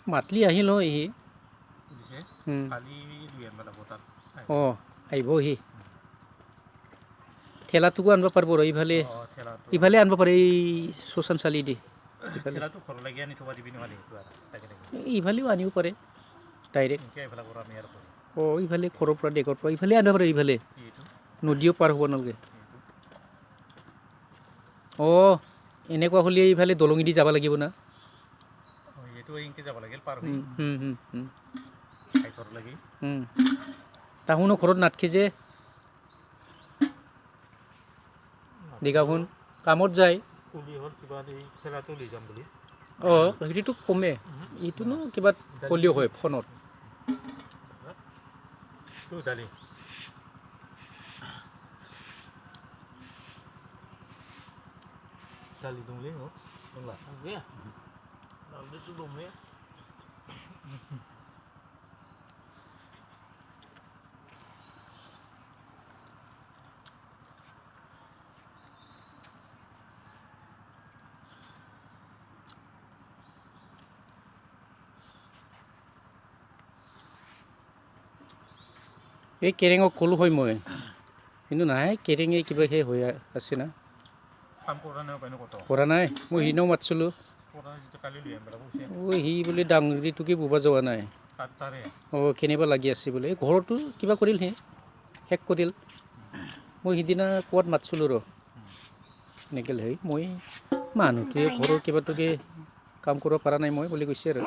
মাতলি আহিল হি অঁ আহিব হি ঠেলাটোকো আনিব পাৰিব ৰ ইফালে ইফালে আনিব পাৰে এই শশান চালি দি ইফালেও আনিব পাৰে ডাইৰেক্ট অঁ ইফালে ঘৰৰ পৰা ডেকৰ পৰা ইফালে আনিব পাৰে ইফালে নদীও পাৰ হ'ব নালাগে অঁ এনেকুৱা হ'লে ইফালে দলঙি দি যাব লাগিব না তাহোনো ঘৰত নাথাকে যে ডেকাখন কামত যায় অঁ সেইটোতো কমে এইটোনো কিবা ক'লেও হয় ফোনত Dali dong le, oh, dong lah. Oke, lalu itu dong le. এই কেৰেঙক ক'লো হয় মই কিন্তু নাই কেৰেঙে কিবা সেই হৈ আছে না কৰা নাই মই সিনেও মাতিছিলোঁ সি বোলে ডাঙৰিটোকে বুবা যোৱা নাই অঁ কেনিবা লাগি আছে বোলে ঘৰতো কিবা কৰিল সি শেষ কৰিল মই সিদিনা ক'ৰবাত মাতিছিলোঁ ৰ এনেকৈ সেই মই মানুহটোৱে ঘৰৰ কিবাটোকে কাম কৰিব পৰা নাই মই বুলি কৈছে আৰু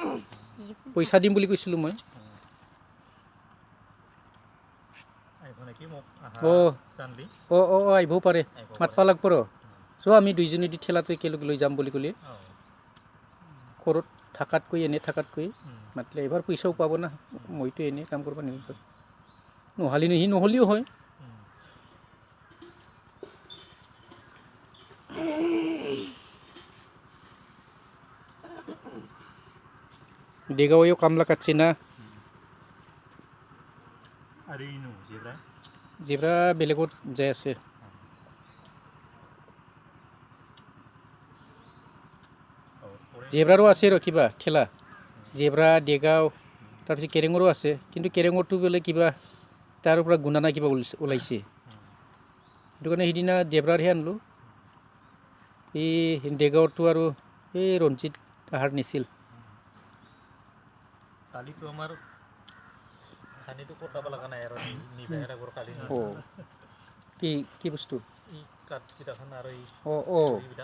পইচা দিম বুলি কৈছিলোঁ মই অঁ অঁ অঁ আহিবও পাৰে মাতিব লাগিব ৰ চ' আমি দুইজনী দি ঠেলাটো একেলগে লৈ যাম বুলি ক'লে ঘৰত থকাতকৈ এনেই থকাতকৈ মাতিলে এইবাৰ পইচাও পাব না মইতো এনেই কাম কৰিব নিবিচাৰোঁ নহ'লে সি নহ'লেও হয় দেগাঁৱেও কামলা কাটছে না জেব্ৰা বেলেগত যাই আছে জেব্ৰাৰো আছে ৰ কিবা ঠেলা জেব্ৰা দেগাঁও তাৰপিছত কেৰেঙৰো আছে কিন্তু কেৰেঙৰটো বোলে কিবা তাৰ পৰা গুণানা কিবা ওলাইছে সেইটো কাৰণে সিদিনা জেব্ৰাৰহে আনিলোঁ এই দেগাঁৱৰটো আৰু এই ৰঞ্জিত আহাৰ নিছিল কি বস্তু অঁ অঁ